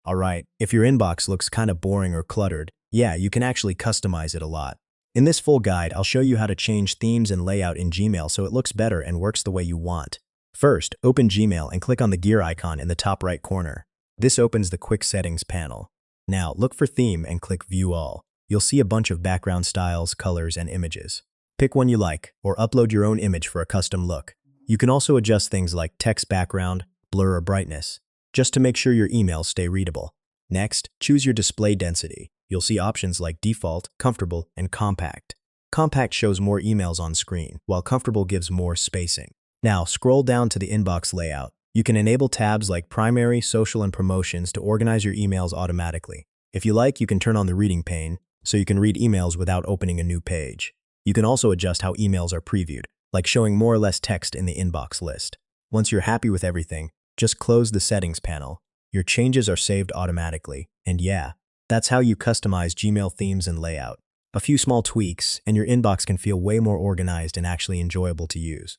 Alright, if your inbox looks kind of boring or cluttered, yeah, you can actually customize it a lot. In this full guide, I'll show you how to change themes and layout in Gmail so it looks better and works the way you want. First, open Gmail and click on the gear icon in the top right corner. This opens the Quick Settings panel. Now, look for Theme and click View All. You'll see a bunch of background styles, colors, and images. Pick one you like, or upload your own image for a custom look. You can also adjust things like text background, blur or brightness, just to make sure your emails stay readable. Next, choose your display density. You'll see options like Default, Comfortable, and Compact. Compact shows more emails on screen, while Comfortable gives more spacing. Now, scroll down to the inbox layout. You can enable tabs like Primary, Social, and Promotions to organize your emails automatically. If you like, you can turn on the reading pane, so you can read emails without opening a new page. You can also adjust how emails are previewed, like showing more or less text in the inbox list. Once you're happy with everything, just close the settings panel. Your changes are saved automatically, and yeah, that's how you customize Gmail themes and layout. A few small tweaks, and your inbox can feel way more organized and actually enjoyable to use.